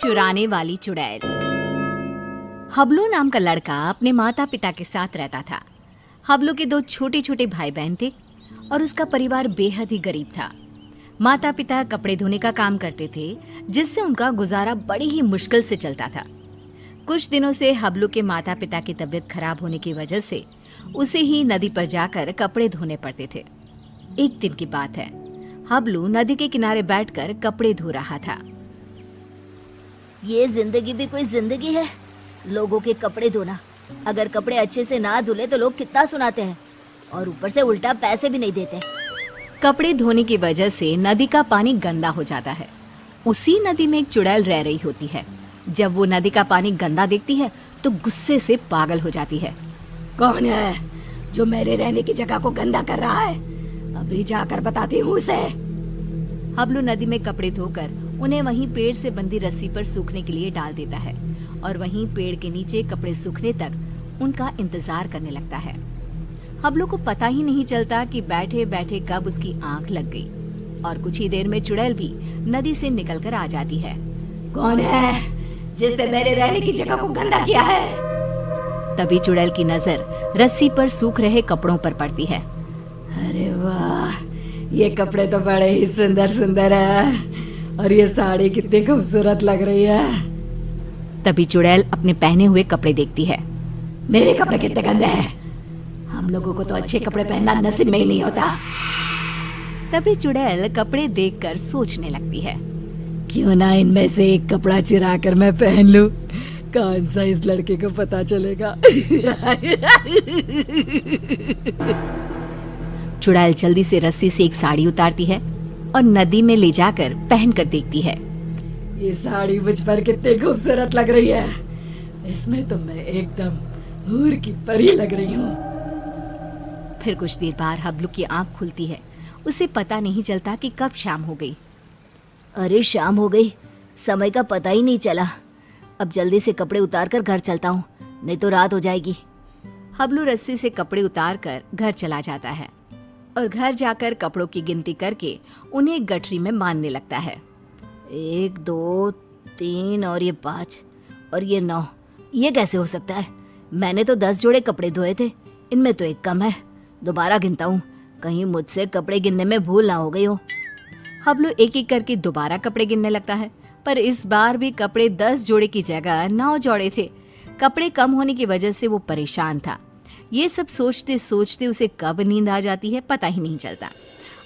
चुराने वाली चुड़ैल। हबलू नाम का लड़का अपने माता पिता के साथ रहता था। हबलू के 2 छोटे छोटे भाई बहन थे और उसका परिवार बेहद ही गरीब था। माता पिता कपड़े धोने का काम करते थे, जिससे उनका गुजारा बड़ी ही मुश्किल से चलता था। कुछ दिनों से हबलू के माता पिता की तबीयत खराब होने की वजह से उसे ही नदी पर जाकर कपड़े धोने पड़ते थे। एक दिन की बात है, हबलू नदी के किनारे बैठकर कपड़े धो रहा था। ये जिंदगी भी कोई जिंदगी है, लोगों के कपड़े धोना। अगर कपड़े अच्छे से ना धुले तो लोग कितना सुनाते हैं और ऊपर से उल्टा पैसे भी नहीं देते। कपड़े धोने की वजह से नदी का पानी गंदा हो जाता है। उसी नदी में एक चुड़ैल रह रही होती है। जब वो नदी का पानी गंदा देखती है तो गुस्से से पागल हो जाती है। कौन है जो मेरे रहने की जगह को गंदा कर रहा है? अभी जाकर बताती हूँ उसे। हबलू नदी में कपड़े धोकर उन्हें वहीं पेड़ से बंधी रस्सी पर सूखने के लिए डाल देता है और वहीं पेड़ के नीचे कपड़े सूखने तक उनका इंतजार करने लगता है। हबलू को पता ही नहीं चलता कि बैठे बैठे कब उसकी आंख लग गई और कुछ ही देर में चुड़ैल भी नदी से निकलकर आ जाती है। कौन है जिसने मेरे रहने की जगह को गंदा किया है? तभी चुड़ैल की नजर रस्सी पर सूख रहे कपड़ों पर पड़ती है। अरे वाह, ये कपड़े तो बड़े ही सुंदर सुंदर है और ये साड़ी कितनी खूबसूरत लग रही है। तभी चुड़ैल अपने पहने हुए कपड़े देखती है। मेरे कपड़े कितने गंदे हैं, हम लोगों को तो अच्छे कपड़े पहनना नसीब में ही नहीं होता। तभी चुड़ैल कपड़े देखकर सोचने लगती है, क्यों ना इनमें से एक कपड़ा चुरा कर मैं पहन लूं, कौन सा इस लड़के को पता चलेगा। चुड़ैल जल्दी से रस्सी से एक साड़ी उतारती है और नदी में ले जाकर पहन कर देखती है। ये साड़ी मुझ पर कितनी खूबसूरत लग रही है, इसमें तो मैं एकदम हूर की परी लग रही हूँ। फिर कुछ देर बाद हबलू की आंख खुलती है। उसे पता नहीं चलता कि कब शाम हो गई। अरे शाम हो गई, समय का पता ही नहीं चला। अब जल्दी से कपड़े उतार कर घर चलता हूँ, नहीं तो रात हो जाएगी। हबलू रस्सी से कपड़े उतार कर घर चला जाता है और घर जाकर कपड़ों की गिनती करके उन्हें एक गठरी में बांधने लगता है। 1 2 3 और ये 5 और ये 9, ये कैसे हो सकता है? मैंने तो 10 जोड़े कपड़े धोए थे, इनमें तो एक कम है। दोबारा गिनता हूँ, कहीं मुझसे कपड़े गिनने में भूल ना हो गई हो। हबलू एक एक करके दोबारा कपड़े गिनने लगता है, पर इस बार भी कपड़े 10 जोड़े की जगह 9 जोड़े थे। कपड़े कम होने की वजह से वो परेशान था। ये सब सोचते सोचते उसे कब नींद आ जाती है पता ही नहीं चलता।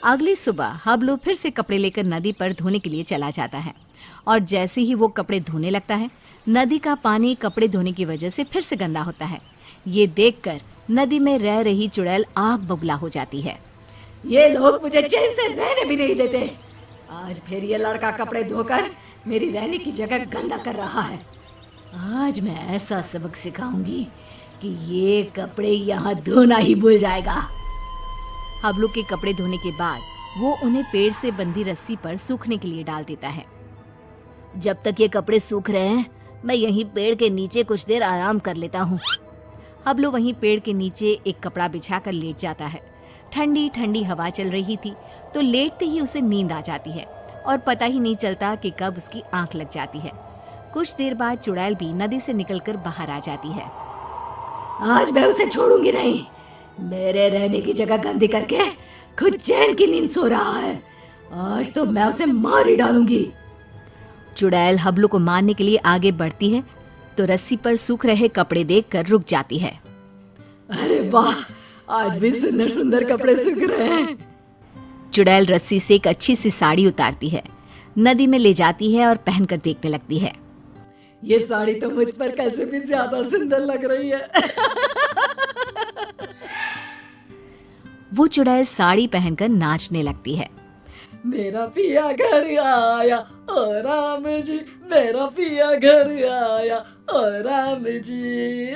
अगली सुबह हबलू फिर से कपड़े लेकर नदी पर धोने के लिए चला जाता है और जैसे ही वो कपड़े धोने लगता है, नदी का पानी कपड़े धोने की वजह से फिर से गंदा होता है। ये देखकर नदी में रह रही चुड़ैल आग बबूला हो जाती है। ये लोग मुझे चैन से रहने भी नहीं देते। आज फिर ये लड़का कपड़े धोकर मेरी रहने की जगह गंदा कर रहा है। आज मैं ऐसा सबक सिखाऊंगी कि ये कपड़े यहाँ धोना ही भूल जाएगा। हबलू के कपड़े धोने के बाद वो उन्हें पेड़ से बंधी रस्सी पर सूखने के लिए डाल देता है। जब तक ये कपड़े सूख रहे हैं, मैं यहीं पेड़ के नीचे कुछ देर आराम कर लेता हूँ। हबलू वहीं पेड़ के नीचे एक कपड़ा बिछाकर लेट जाता है। ठंडी ठंडी हवा चल रही थी तो लेटते ही उसे नींद आ जाती है और पता ही नहीं चलता कि कब उसकी आंख लग जाती है। कुछ देर बाद चुड़ैल भी नदी से निकलकर बाहर आ जाती है। आज मैं उसे छोड़ूंगी नहीं। मेरे रहने की जगह गंदी करके खुद चैन की नींद सो रहा है। आज तो मैं उसे मार ही डालूंगी। चुड़ैल हबलू को मारने के लिए आगे बढ़ती है तो रस्सी पर सूख रहे कपड़े देखकर रुक जाती है। अरे वाह, आज भी सुंदर सुंदर कपड़े सूख रहे हैं। चुड़ैल रस्सी से एक अच्छी सी साड़ी उतारती है, नदी में ले जाती है और पहनकर देखने लगती है। ये साड़ी तो मुझ पर कैसे भी ज्यादा सुंदर लग रही है। वो चुड़ैल साड़ी पहनकर नाचने लगती है। मेरा पिया घर आया ओ राम जी, मेरा पिया घर आया ओ राम जी।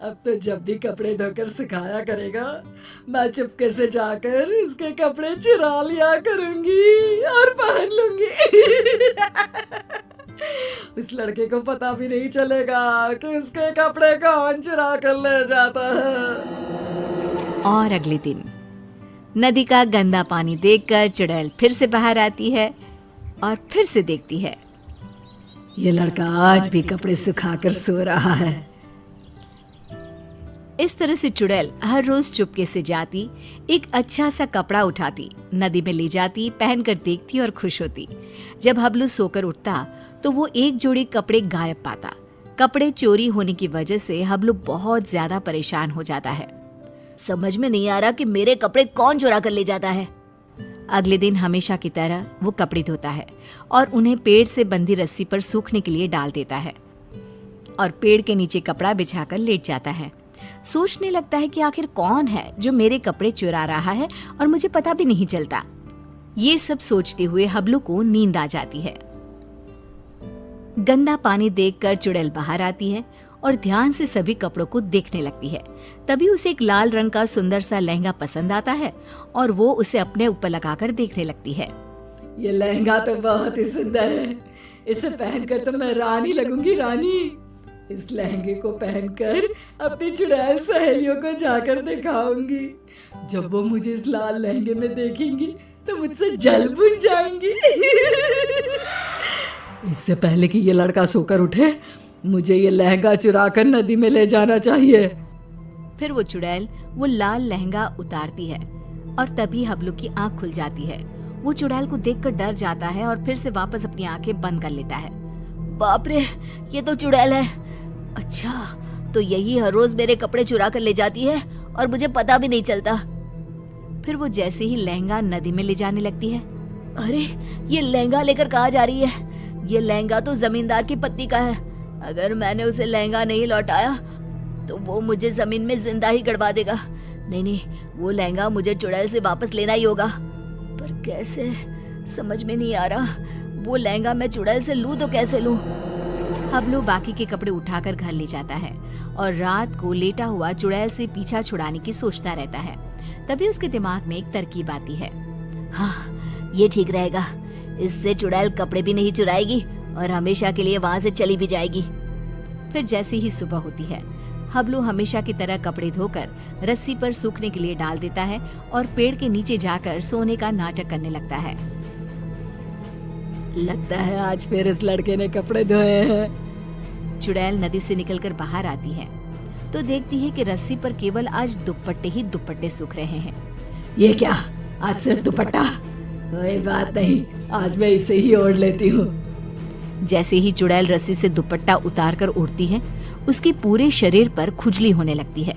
अब तो जब भी कपड़े धोकर सुखाया करेगा, मैं चुपके से जाकर उसके कपड़े चुरा लिया करूंगी और पहन लूंगी। उस लड़के को पता भी नहीं चलेगा कि उसके कपड़े कौन चुरा कर ले जाता है। और अगले दिन नदी का गंदा पानी देखकर चुड़ैल फिर से बाहर आती है और फिर से देखती है। ये लड़का आज भी कपड़े सुखाकर सो रहा है। इस तरह से चुड़ैल हर रोज चुपके से जाती, एक अच्छा सा कपड़ा उठाती, नदी में ले जाती, पहनकर देखती और खुश होती। जब हबलू सोकर उठता तो वो एक जोड़ी कपड़े गायब पाता। कपड़े चोरी होने की वजह से हबलू बहुत ज्यादा परेशान हो जाता है। समझ में नहीं आ रहा कि मेरे कपड़े कौन चुरा कर ले जाता है। अगले दिन हमेशा की तरह वो कपड़े धोता है और उन्हें पेड़ से बंधी रस्सी पर सूखने के लिए डाल देता है और पेड़ के नीचे कपड़ा बिछाकर लेट जाता है। सोचने लगता है कि आखिर कौन है जो मेरे कपड़े चुरा रहा है और मुझे पता भी नहीं चलता। ये सब सोचते हुए हबलू को नींद आ जाती है। गंदा पानी देखकर चुड़ैल बाहर आती है और ध्यान से सभी कपड़ों को देखने लगती है। तभी उसे एक लाल रंग का सुंदर सा लहंगा पसंद आता है और वो उसे अपने ऊपर लगाकर देखने लगती है। ये लहंगा तो बहुत ही सुंदर है, इसे पहनकर तो मैं रानी लगूंगी, रानी। इस लहंगे को पहनकर अपनी चुड़ैल सहेलियों को जाकर दिखाऊंगी। जब वो मुझे इस लाल लहंगे में देखेंगी तो मुझसे जल बुझ जाएंगी। इससे पहले कि ये लड़का सोकर उठे, मुझे ये लहंगा चुराकर नदी में ले जाना चाहिए। फिर वो चुड़ैल वो लाल लहंगा उतारती है और तभी हबलू की आंख खुल जाती है। वो चुड़ैल को देखकर डर जाता है और फिर से वापस अपनी आंखें बंद कर लेता है। बाप रे, ये तो चुड़ैल है। अच्छा, तो यही हर रोज मेरे कपड़े चुरा कर ले जाती है और मुझे पता भी नहीं चलता। फिर वो जैसे ही लहंगा नदी में ले जाने लगती है, अरे ये लहंगा लेकर कहाँ जा रही है? ये लहंगा तो जमींदार की पत्नी का है। अगर मैंने उसे लहंगा नहीं लौटाया तो वो मुझे जमीन में जिंदा ही गड़वा देगा। नहीं, वो लहंगा मुझे चुड़ैल से वापस लेना ही होगा। पर कैसे, समझ में नहीं आ रहा। वो लहंगा मैं चुड़ैल से लूं तो कैसे लूं? हबलू बाकी के कपड़े उठाकर घर ले जाता है और रात को लेटा हुआ चुड़ैल से पीछा छुड़ाने की सोचता रहता है। तभी उसके दिमाग में एक तरकीब आती है। हाँ, ये ठीक रहेगा। इससे चुड़ैल कपड़े भी नहीं चुराएगी और हमेशा के लिए वहां से चली भी जाएगी। फिर जैसे ही सुबह होती है, हबलू हमेशा की तरह कपड़े धोकर रस्सी पर सूखने के लिए डाल देता है और पेड़ के नीचे जाकर सोने का नाटक करने लगता है। लगता है आज फिर इस लड़के ने कपड़े धोए हैं। चुड़ैल नदी से निकलकर बाहर आती है तो देखती है कि रस्सी पर केवल आज दुपट्टे ही दुपट्टे सूख रहे हैं। ये क्या, आज सिर्फ दुपट्टा? कोई बात नहीं, आज मैं इसे ही ओढ़ लेती हूँ। जैसे ही चुड़ैल रस्सी से दुपट्टा उतार कर उड़ती है, उसके पूरे शरीर पर खुजली होने लगती है।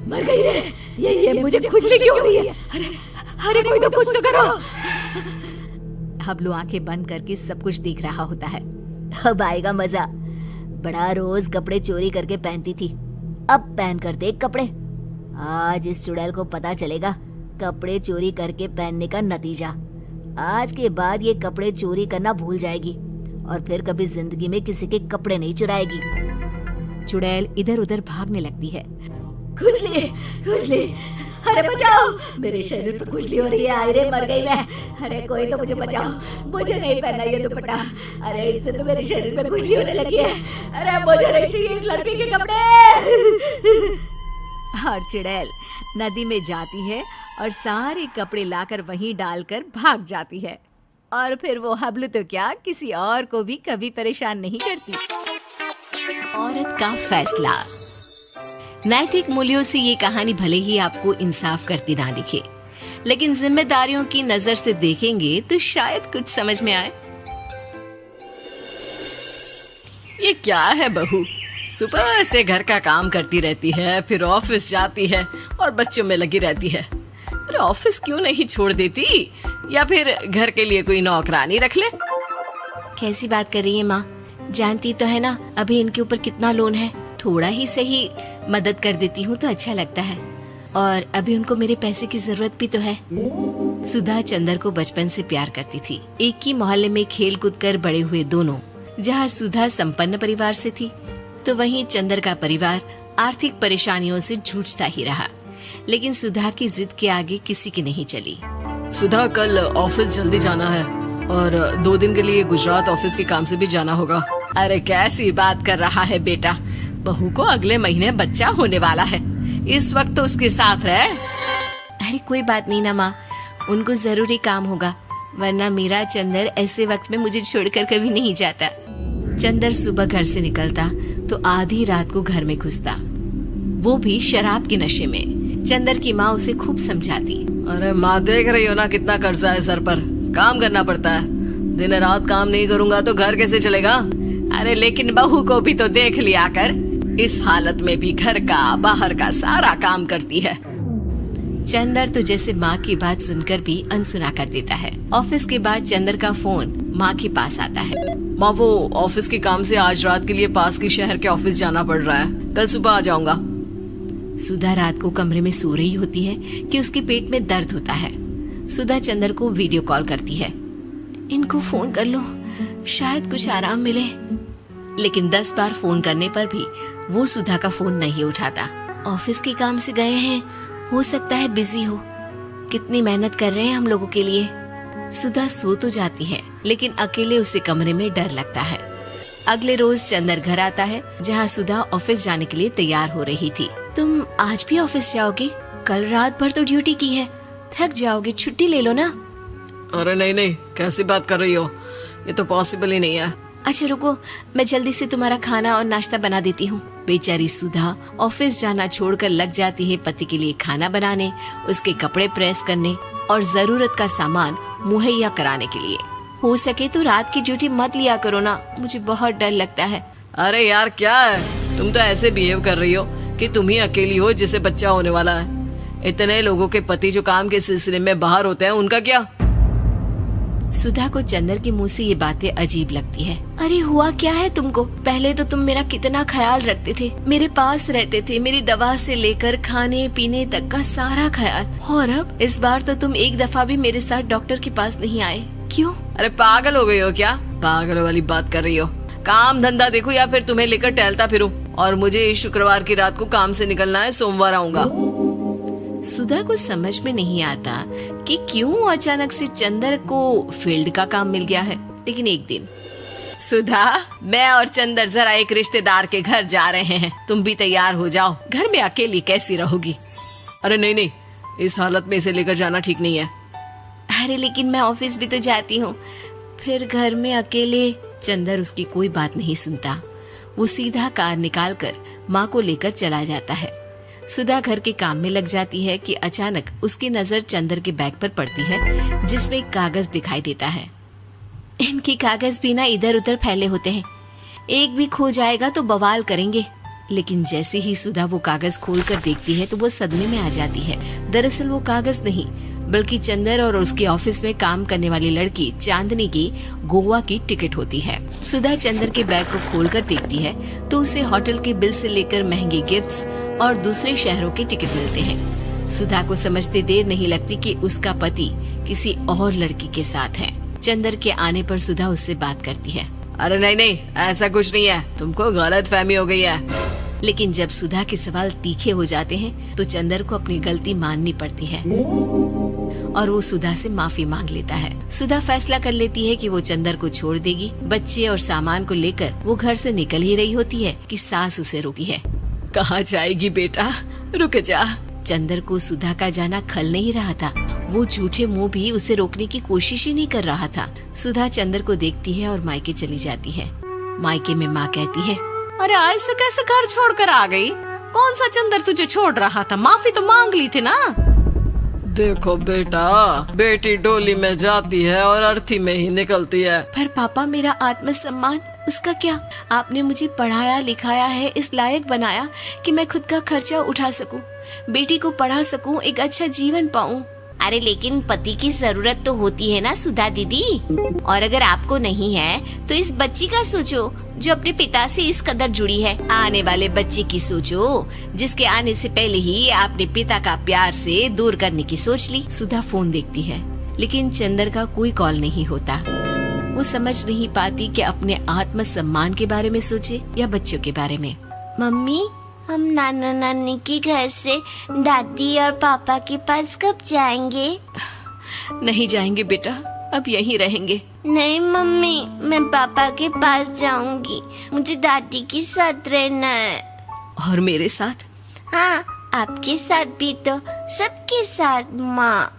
मर गई रे, ये मुझे खुजली क्यों हो रही है? अरे कोई तो कुछ तो करो। हबलू आंखें बंद करके सब कुछ देख रहा होता है। अब आएगा मजा। बड़ा रोज कपड़े चोरी करके पहनती थी, अब पहन कर देख कपड़े। आज इस चुड़ैल को पता चलेगा कपड़े चोरी करके पहनने का नतीजा। आज के बाद ये कपड़े चोरी करना भूल जाएगी और फिर कभी जिंदगी में किसी के कपड़े नहीं चुराएगी। चुड़ैल इधर उधर भागने लगती है। खुजली, अरे बचाओ, मेरे शरीर पर खुजली हो रही है। अरे मर गई मैं। अरे कोई तो मुझे बचाओ, मुझे नहीं पहनना ये दुपट्टा। अरे इससे तो मेरे शरीर पर खुजली होने लगी है। अरे मुझे नहीं चाहिए इस लड़के के कपड़े। और चुड़ैल नदी में जाती है और सारे कपड़े लाकर वहीं डालकर भाग जाती है। और फिर वो हबलू तो क्या, किसी और को भी कभी परेशान नहीं करती। औरत का फैसला। नैतिक मूल्यों से ये कहानी भले ही आपको इंसाफ करती ना दिखे, लेकिन जिम्मेदारियों की नजर से देखेंगे तो शायद कुछ समझ में आए। ये क्या है बहू, सुबह से घर का काम करती रहती है, फिर ऑफिस जाती है और बच्चों में लगी रहती है। अरे ऑफिस क्यों नहीं छोड़ देती, या फिर घर के लिए कोई नौकरानी रख ले। कैसी बात कर रही है माँ? जानती तो है ना अभी इनके ऊपर कितना लोन है। थोड़ा ही सही मदद कर देती हूँ तो अच्छा लगता है, और अभी उनको मेरे पैसे की जरूरत भी तो है। सुधा चंदर को बचपन से प्यार करती थी। एक ही मोहल्ले में खेल कूद कर बड़े हुए दोनों। जहाँ सुधा संपन्न परिवार से थी तो वहीं चंदर का परिवार आर्थिक परेशानियों से जूझता ही रहा। लेकिन सुधा की जिद के आगे किसी की नहीं चली। सुधा, कल ऑफिस जल्दी जाना है और 2 दिन के लिए गुजरात ऑफिस के काम से भी जाना होगा। अरे कैसी बात कर रहा है बेटा, बहू को अगले महीने बच्चा होने वाला है, इस वक्त तो उसके साथ रहे। अरे कोई बात नहीं ना माँ, उनको जरूरी काम होगा, वरना मेरा चंदर ऐसे वक्त में मुझे छोड़कर कभी नहीं जाता। चंदर सुबह घर से निकलता तो आधी रात को घर में घुसता, वो भी शराब के नशे में। चंदर की माँ उसे खूब समझाती। अरे माँ, देख रही हो ना कितना कर्जा है सर पर, काम करना पड़ता है, दिन रात काम नहीं करूंगा तो घर कैसे चलेगा। अरे लेकिन बहू को भी तो देख लिया कर, इस हालत में भी घर का बाहर का सारा काम करती है। चंदर तो जैसे माँ की बात सुनकर भी अनसुना कर देता है। ऑफिस के बाद चंदर का फोन माँ के पास आता है। माँ, वो ऑफिस के काम से आज रात के लिए पास के शहर के ऑफिस जाना पड़ रहा है, कल सुबह आ जाऊंगा। सुधा रात को कमरे में सो रही होती है कि उसके पेट में दर्द होता है। सुधा चंदर को वीडियो कॉल करती है। इनको फोन कर लो, शायद कुछ आराम मिले। लेकिन 10 बार फोन करने पर भी वो सुधा का फोन नहीं उठाता। ऑफिस के काम से गए हैं, हो सकता है बिजी हो। कितनी मेहनत कर रहे हैं हम लोगों के लिए। सुधा सो तो जाती है, लेकिन अकेले उसे कमरे में डर लगता है। अगले रोज चंदर घर आता है, जहाँ सुधा ऑफिस जाने के लिए तैयार हो रही थी। तुम आज भी ऑफिस जाओगे? कल रात भर तो ड्यूटी की है, थक जाओगे, छुट्टी ले लो ना। अरे नहीं नहीं, कैसी बात कर रही हो, ये तो पॉसिबल ही नहीं है। अच्छा रुको, मैं जल्दी से तुम्हारा खाना और नाश्ता बना देती हूँ। बेचारी सुधा ऑफिस जाना छोड़कर लग जाती है पति के लिए खाना बनाने, उसके कपड़े प्रेस करने और जरूरत का सामान मुहैया कराने के लिए। हो सके तो रात की ड्यूटी मत लिया करो ना, मुझे बहुत डर लगता है। अरे यार क्या है, तुम तो ऐसे बिहेव कर रही हो कि तुम ही अकेली हो जिसे बच्चा होने वाला है। इतने लोगों के पति जो काम के सिलसिले में बाहर होते हैं, उनका क्या? सुधा को चंदर के मुंह से ये बातें अजीब लगती है। अरे हुआ क्या है तुमको? पहले तो तुम मेरा कितना ख्याल रखते थे, मेरे पास रहते थे, मेरी दवा से लेकर खाने पीने तक का सारा ख्याल। और अब इस बार तो तुम एक दफा भी मेरे साथ डॉक्टर के पास नहीं आए, क्यों? अरे पागल हो गई हो क्या? पागल वाली बात कर रही हो। काम धंधा देखो या फिर तुम्हें लेकर टहलता फिरूं। और मुझे शुक्रवार की रात को काम से निकलना है, सोमवार आऊंगा। सुधा को समझ में नहीं आता कि क्यों अचानक से चंदर को फील्ड का काम मिल गया है। लेकिन एक दिन, सुधा, मैं और चंदर जरा एक रिश्तेदार के घर जा रहे हैं, तुम भी तैयार हो जाओ, घर में अकेली कैसी रहोगी? अरे नहीं नहीं, इस हालत में इसे लेकर जाना ठीक नहीं है। अरे लेकिन मैं ऑफिस भी तो जाती हूँ, फिर घर में अकेले। चंदर उसकी कोई बात नहीं सुनता। वो सीधा कार निकाल कर माँ को लेकर चला जाता है। सुधा घर के काम में लग जाती है कि अचानक उसकी नजर चंदर के बैग पर पड़ती है, जिसमें एक कागज दिखाई देता है। इनकी कागज भी ना इधर उधर फैले होते हैं, एक भी खो जाएगा तो बवाल करेंगे। लेकिन जैसे ही सुधा वो कागज खोलकर देखती है तो वो सदमे में आ जाती है। दरअसल वो कागज नहीं, बल्कि चंदर और उसके ऑफिस में काम करने वाली लड़की चांदनी की गोवा की टिकट होती है। सुधा चंदर के बैग को खोलकर देखती है तो उसे होटल के बिल से लेकर महंगे गिफ्ट्स और दूसरे शहरों के टिकट मिलते हैं। सुधा को समझते देर नहीं लगती कि उसका पति किसी और लड़की के साथ है। चंदर के आने पर सुधा उससे बात करती है। अरे नहीं नहीं, ऐसा कुछ नहीं है, तुमको गलत फहमी हो गई है। लेकिन जब सुधा के सवाल तीखे हो जाते हैं तो चंदर को अपनी गलती माननी पड़ती है और वो सुधा से माफी मांग लेता है। सुधा फैसला कर लेती है कि वो चंदर को छोड़ देगी। बच्चे और सामान को लेकर वो घर से निकल ही रही होती है कि सास उसे रोकती है। कहाँ जाएगी बेटा, रुक जा। चंदर को सुधा का जाना खल नहीं रहा था। वो झूठे मुंह भी उसे रोकने की कोशिश ही नहीं कर रहा था। सुधा चंदर को देखती है और मायके चली जाती है। मायके में माँ कहती है, अरे आज से कैसे घर छोड़कर आ गई? कौन सा चंदर तुझे छोड़ रहा था? माफी तो मांग ली थी ना। देखो बेटा, बेटी डोली में जाती है और अर्थी में ही निकलती है। पर पापा, मेरा आत्मसम्मान, उसका क्या? आपने मुझे पढ़ाया लिखाया है, इस लायक बनाया कि मैं खुद का खर्चा उठा सकूं, बेटी को पढ़ा सकूं, एक अच्छा जीवन पाऊं। अरे लेकिन पति की जरूरत तो होती है ना सुधा दीदी, और अगर आपको नहीं है तो इस बच्ची का सोचो जो अपने पिता से इस कदर जुड़ी है। आने वाले बच्चे की सोचो जिसके आने से पहले ही आपने पिता का प्यार से दूर करने की सोच ली। सुधा फोन देखती है लेकिन चंदर का कोई कॉल नहीं होता। वो समझ नहीं पाती कि अपने आत्मसम्मान के बारे में सोचे या बच्चों के बारे में। मम्मी, हम नाना नानी के घर से दादी और पापा के पास कब जाएंगे? नहीं जाएंगे बेटा, अब यहीं रहेंगे। नहीं मम्मी, मैं पापा के पास जाऊंगी, मुझे दादी के साथ रहना है। और मेरे साथ? हाँ, आपके साथ भी तो, सबके साथ माँ।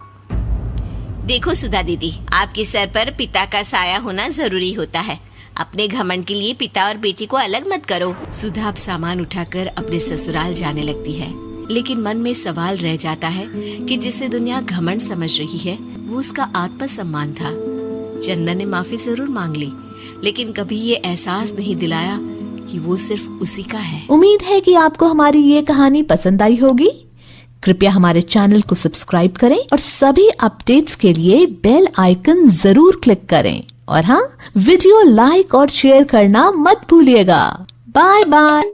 देखो सुधा दीदी, आपके सर पर पिता का साया होना जरूरी होता है। अपने घमंड के लिए पिता और बेटी को अलग मत करो। सुधा अब सामान उठाकर अपने ससुराल जाने लगती है, लेकिन मन में सवाल रह जाता है कि जिसे दुनिया घमंड समझ रही है वो उसका आत्मसम्मान था। चंदन ने माफी जरूर मांग ली, लेकिन कभी ये एहसास नहीं दिलाया कि वो सिर्फ उसी का है। उम्मीद है कि आपको हमारी ये कहानी पसंद आई होगी। कृपया हमारे चैनल को सब्सक्राइब करें और सभी अपडेट्स के लिए बेल आइकन जरूर क्लिक करें। और हाँ, वीडियो लाइक और शेयर करना मत भूलिएगा। Bye bye.